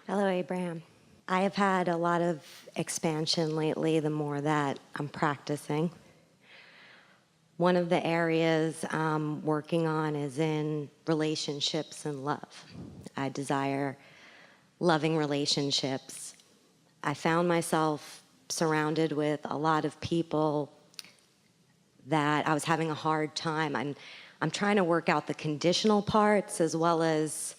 Hello, Abraham. I have had a lot of expansion lately the more that I'm practicing. One of the areas I'm working on is in relationships and love. I desire loving relationships. I found myself surrounded with a lot of people that I was having a hard time. I'm trying to work out the conditional parts as well as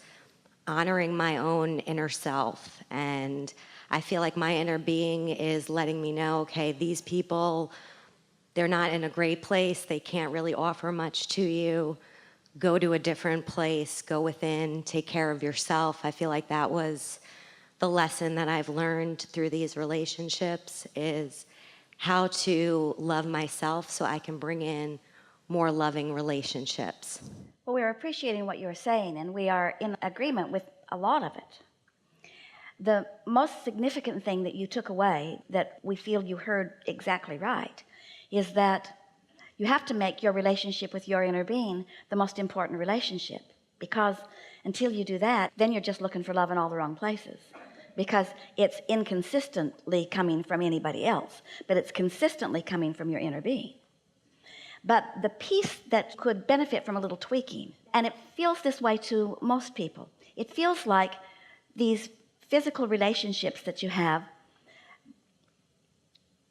honoring my own inner self. And I feel like my inner being is letting me know, okay, these people, they're not in a great place. They can't really offer much to you. Go to a different place, go within, take care of yourself. I feel like that was the lesson that I've learned through these relationships, is how to love myself so I can bring in more loving relationships. Well, we're appreciating what you're saying, and we are in agreement with a lot of it. The most significant thing that you took away, that we feel you heard exactly right, is that you have to make your relationship with your inner being the most important relationship, because until you do that, then you're just looking for love in all the wrong places, because it's inconsistently coming from anybody else, but it's consistently coming from your inner being. But the piece that could benefit from a little tweaking, and it feels this way to most people, it feels like these physical relationships that you have,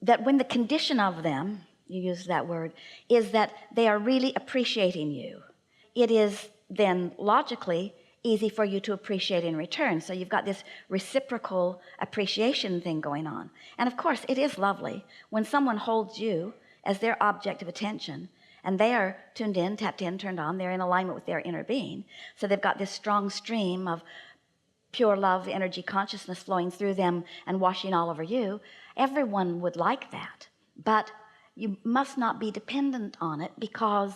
that when the condition of them, you use that word, is that they are really appreciating you, it is then logically easy for you to appreciate in return. So you've got this reciprocal appreciation thing going on. And of course, it is lovely when someone holds you as their object of attention, and they are tuned in, tapped in, turned on, they're in alignment with their inner being. So they've got this strong stream of pure love, energy, consciousness flowing through them and washing all over you. Everyone would like that, but you must not be dependent on it, because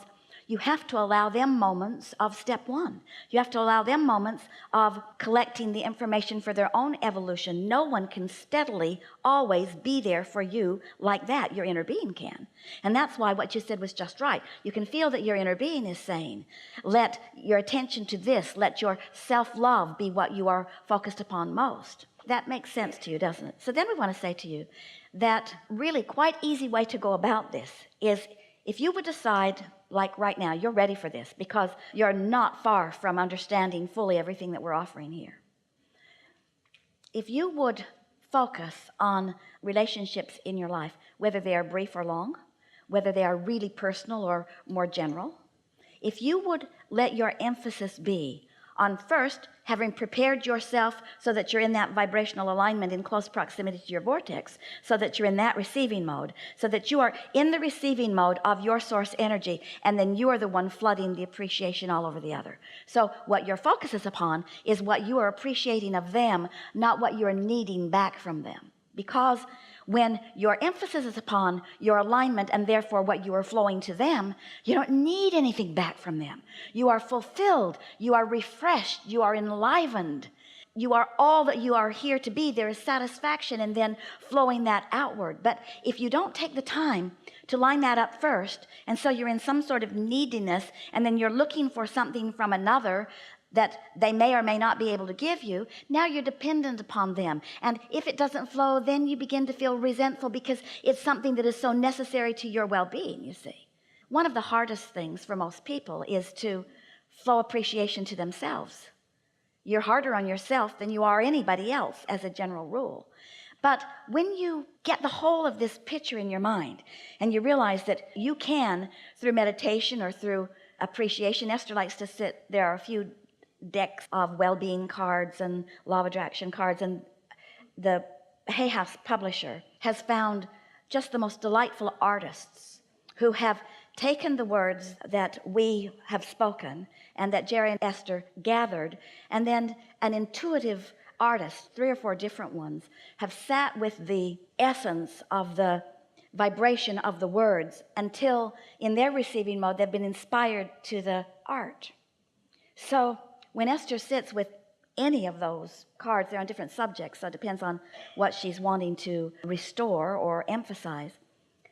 you have to allow them moments of step one. You have to allow them moments of collecting the information for their own evolution. No one can steadily always be there for you like that. Your inner being can. And that's why what you said was just right. You can feel that your inner being is saying, let your attention to this, let your self-love be what you are focused upon most. That makes sense to you, doesn't it? So then we want to say to you that really quite easy way to go about this is, if you would decide, like right now, you're ready for this because you're not far from understanding fully everything that we're offering here. If you would focus on relationships in your life, whether they are brief or long, whether they are really personal or more general, if you would let your emphasis be on first having prepared yourself so that you're in that vibrational alignment in close proximity to your vortex, so that you're in that receiving mode, so that you are in the receiving mode of your source energy, and then you are the one flooding the appreciation all over the other. So what your focus is upon is what you are appreciating of them, not what you are needing back from them. Because when your emphasis is upon your alignment and therefore what you are flowing to them, you don't need anything back from them. You are fulfilled, you are refreshed, you are enlivened, you are all that you are here to be. There is satisfaction and then flowing that outward. But if you don't take the time to line that up first, and so you're in some sort of neediness, and then you're looking for something from another that they may or may not be able to give you, now you're dependent upon them. And if it doesn't flow, then you begin to feel resentful because it's something that is so necessary to your well-being, you see. One of the hardest things for most people is to flow appreciation to themselves. You're harder on yourself than you are anybody else as a general rule. But when you get the whole of this picture in your mind and you realize that you can, through meditation or through appreciation, Esther likes to sit, there are a few decks of well-being cards and law of attraction cards, and the Hay House publisher has found just the most delightful artists who have taken the words that we have spoken and that Jerry and Esther gathered, and then an intuitive artist, 3 or 4 different ones, have sat with the essence of the vibration of the words until in their receiving mode they've been inspired to the art. So when Esther sits with any of those cards, they're on different subjects, so it depends on what she's wanting to restore or emphasize.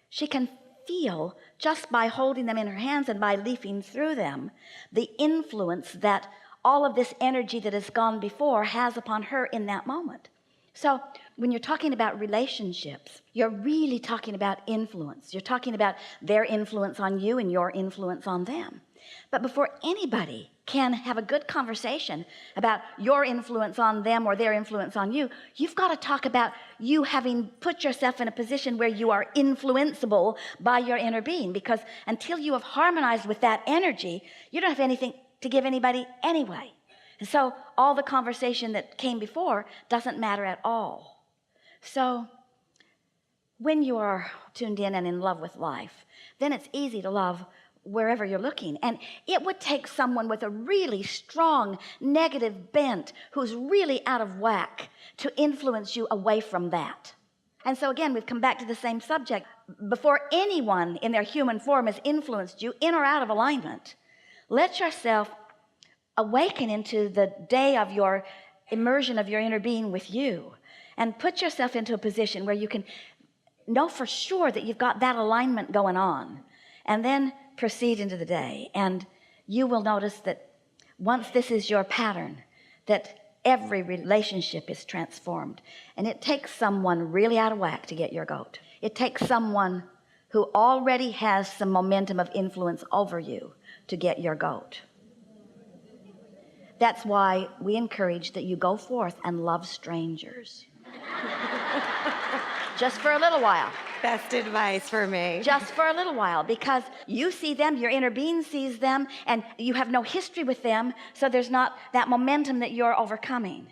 She can feel, just by holding them in her hands and by leafing through them, the influence that all of this energy that has gone before has upon her in that moment. So when you're talking about relationships, you're really talking about influence. You're talking about their influence on you and your influence on them. But before anybody can have a good conversation about your influence on them or their influence on you, you've got to talk about you having put yourself in a position where you are influenceable by your inner being, because until you have harmonized with that energy, you don't have anything to give anybody anyway. And so all the conversation that came before doesn't matter at all. So when you are tuned in and in love with life, then it's easy to love wherever you're looking. And it would take someone with a really strong negative bent who's really out of whack to influence you away from that. And so again, we've come back to the same subject. Before anyone in their human form has influenced you in or out of alignment, let yourself awaken into the day of your immersion of your inner being with you, and put yourself into a position where you can know for sure that you've got that alignment going on, and then proceed into the day. And you will notice that once this is your pattern, that every relationship is transformed. And it takes someone really out of whack to get your goat. It takes someone who already has some momentum of influence over you to get your goat. That's why we encourage that you go forth and love strangers. Just for a little while. Best advice for me. Just for a little while, because you see them, your inner being sees them, and you have no history with them, so there's not that momentum that you're overcoming.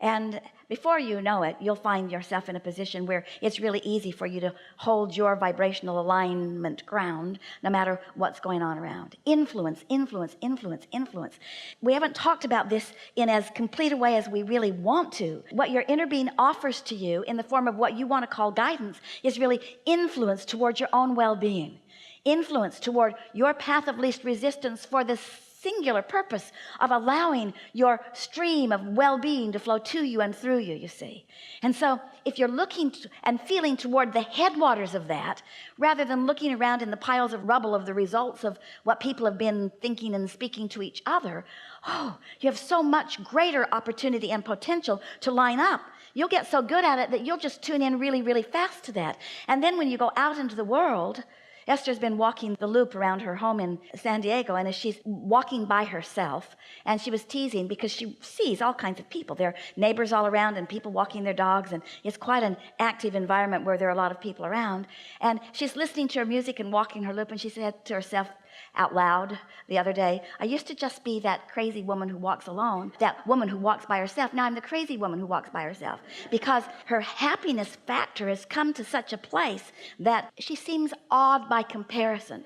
And before you know it, you'll find yourself in a position where it's really easy for you to hold your vibrational alignment ground no matter what's going on around. Influence, influence, influence, influence. We haven't talked about this in as complete a way as we really want to. What your inner being offers to you in the form of what you want to call guidance is really influence towards your own well-being. Influence toward your path of least resistance for this singular purpose of allowing your stream of well-being to flow to you and through you, you see. And so if you're looking and feeling toward the headwaters of that, rather than looking around in the piles of rubble of the results of what people have been thinking and speaking to each other, you have so much greater opportunity and potential to line up. You'll get so good at it that you'll just tune in really, really fast to that. And then when you go out into the world, Esther's been walking the loop around her home in San Diego, and as she's walking by herself, and she was teasing because she sees all kinds of people. There are neighbors all around and people walking their dogs, and it's quite an active environment where there are a lot of people around. And she's listening to her music and walking her loop, and she said to herself out loud the other day, I used to just be that crazy woman who walks alone, that woman who walks by herself. Now I'm the crazy woman who walks by herself, because her happiness factor has come to such a place that she seems awed by comparison.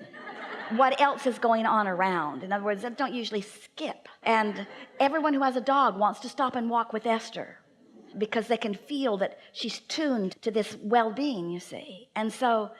What else is going on around? In other words, I don't usually skip. And everyone who has a dog wants to stop and walk with Esther, because they can feel that she's tuned to this well-being, you see. And so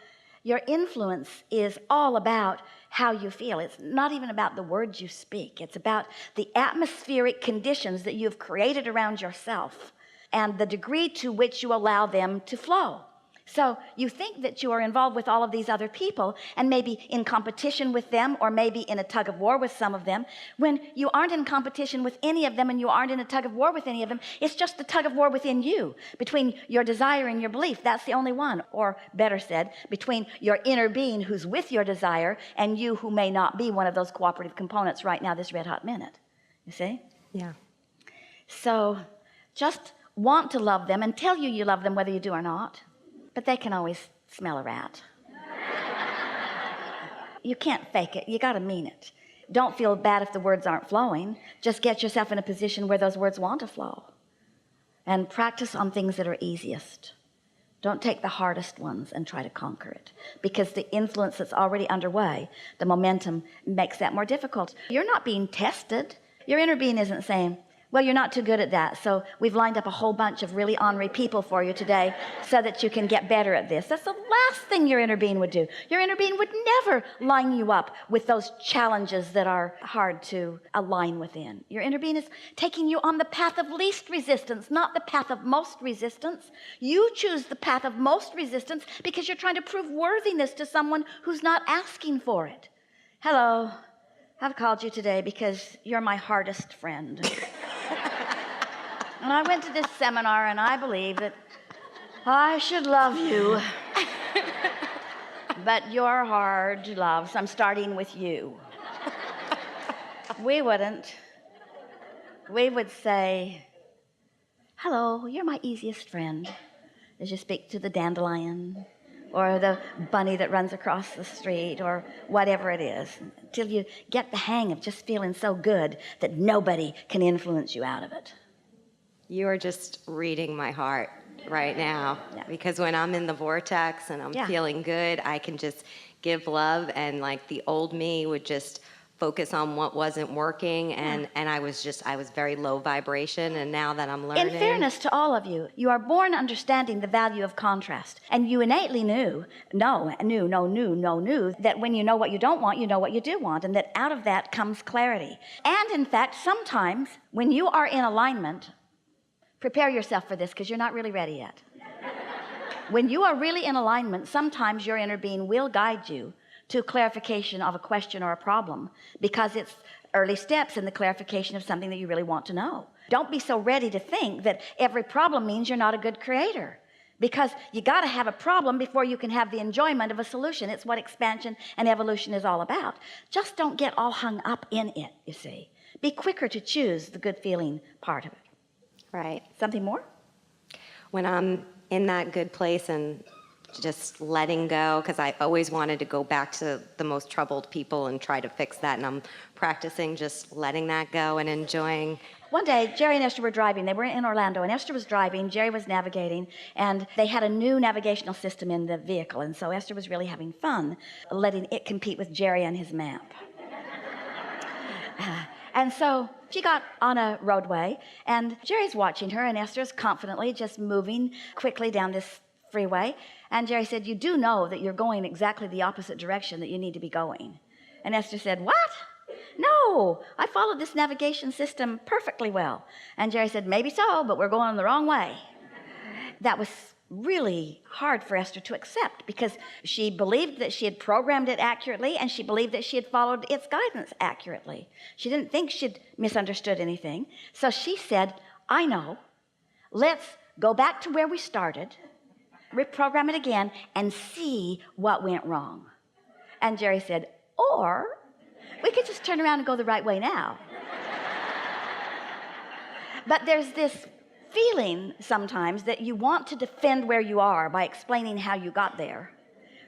your influence is all about how you feel. It's not even about the words you speak. It's about the atmospheric conditions that you've created around yourself and the degree to which you allow them to flow. So you think that you are involved with all of these other people and maybe in competition with them, or maybe in a tug of war with some of them, when you aren't in competition with any of them and you aren't in a tug of war with any of them. It's just the tug of war within you, between your desire and your belief. That's the only one. Or better said, between your inner being who's with your desire and you who may not be one of those cooperative components right now, this red hot minute. You see? Yeah. So just want to love them and tell you love them whether you do or not. But they can always smell a rat. You can't fake it. You got to mean it. Don't feel bad if the words aren't flowing. Just get yourself in a position where those words want to flow. And practice on things that are easiest. Don't take the hardest ones and try to conquer it, because the influence that's already underway, the momentum, makes that more difficult. You're not being tested. Your inner being isn't saying, well, you're not too good at that, so we've lined up a whole bunch of really ornery people for you today so that you can get better at this. That's the last thing your inner being would do. Your inner being would never line you up with those challenges that are hard to align within. Your inner being is taking you on the path of least resistance, not the path of most resistance. You choose the path of most resistance because you're trying to prove worthiness to someone who's not asking for it. Hello. I've called you today because you're my hardest friend. And I went to this seminar and I believe that I should love you. But you're hard to love, so I'm starting with you. We wouldn't. We would say, hello, you're my easiest friend, as you speak to the dandelion or the bunny that runs across the street or whatever it is, until you get the hang of just feeling so good that nobody can influence you out of it. You are just reading my heart right now, because when I'm in the vortex and I'm feeling good, I can just give love, and like the old me would just focus on what wasn't working, and I was very low vibration, and now that I'm learning. In fairness to all of you, you are born understanding the value of contrast, and you innately knew that when you know what you don't want, you know what you do want, and that out of that comes clarity. And in fact, sometimes when you are in alignment, prepare yourself for this because you're not really ready yet. When you are really in alignment, sometimes your inner being will guide you to clarification of a question or a problem, because it's early steps in the clarification of something that you really want to know. Don't be so ready to think that every problem means you're not a good creator, because you got to have a problem before you can have the enjoyment of a solution. It's what expansion and evolution is all about. Just don't get all hung up in it, you see. Be quicker to choose the good feeling part of it. Right. Something more? When I'm in that good place and just letting go, because I always wanted to go back to the most troubled people and try to fix that, and I'm practicing just letting that go and enjoying. One day, Jerry and Esther were driving. They were in Orlando, and Esther was driving, Jerry was navigating, and they had a new navigational system in the vehicle, and so Esther was really having fun letting it compete with Jerry and his map. And so she got on a roadway, and Jerry's watching her, and Esther's confidently just moving quickly down this freeway. And Jerry said, you do know that you're going exactly the opposite direction that you need to be going. And Esther said, what? No, I followed this navigation system perfectly well. And Jerry said, maybe so, but we're going the wrong way. That was really hard for Esther to accept, because she believed that she had programmed it accurately, and she believed that she had followed its guidance accurately. She didn't think she'd misunderstood anything. So she said, I know. Let's go back to where we started, reprogram it again, and see what went wrong. And Jerry said, or we could just turn around and go the right way now. But there's this feeling sometimes that you want to defend where you are by explaining how you got there,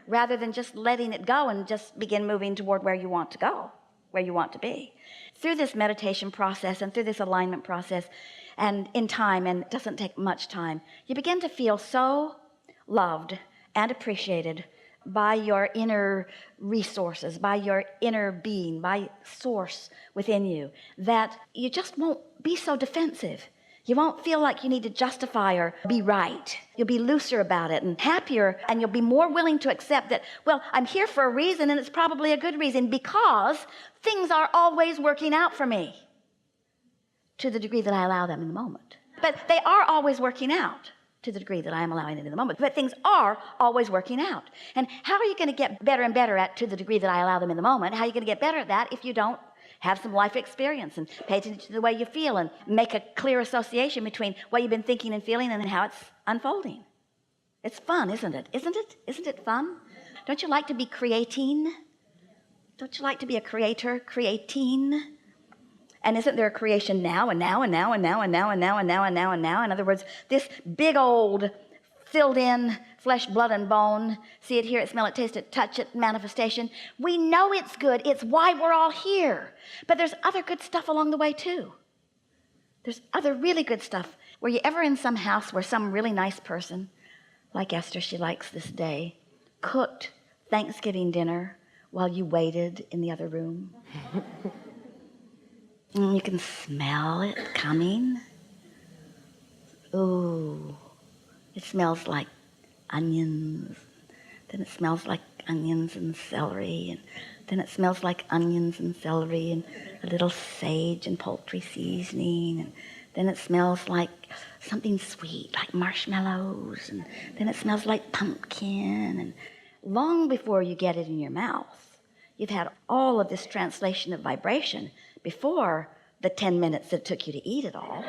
rather than just letting it go and just begin moving toward where you want to go, where you want to be. Through this meditation process and through this alignment process, and in time, and it doesn't take much time, you begin to feel so loved and appreciated by your inner resources, by your inner being, by source within you, that you just won't be so defensive. You won't feel like you need to justify or be right. You'll be looser about it and happier, and you'll be more willing to accept that, well, I'm here for a reason, and it's probably a good reason, because things are always working out for me, to the degree that I allow them in the moment. But they are always working out to the degree that I am allowing it in the moment. But things are always working out. And how are you going to get better and better at, to the degree that I allow them in the moment, how are you going to get better at that if you don't have some life experience and pay attention to the way you feel and make a clear association between what you've been thinking and feeling and how it's unfolding? It's fun, isn't it? Isn't it? Isn't it fun? Don't you like to be creating? Don't you like to be a creator, creating? And isn't there a creation now and now and now and now and now and now and now and now and now? In other words, this big old filled in flesh, blood, and bone, see it, hear it, smell it, taste it, touch it, manifestation. We know it's good. It's why we're all here. But there's other good stuff along the way too. There's other really good stuff. Were you ever in some house where some really nice person, like Esther, she likes this day, cooked Thanksgiving dinner while you waited in the other room? And you can smell it coming. Ooh, it smells like onions. Then it smells like onions and celery. And then it smells like onions and celery and a little sage and poultry seasoning. And then it smells like something sweet, like marshmallows. And then it smells like pumpkin. And long before you get it in your mouth, You've had all of this translation of vibration before the 10 minutes that it took you to eat it all.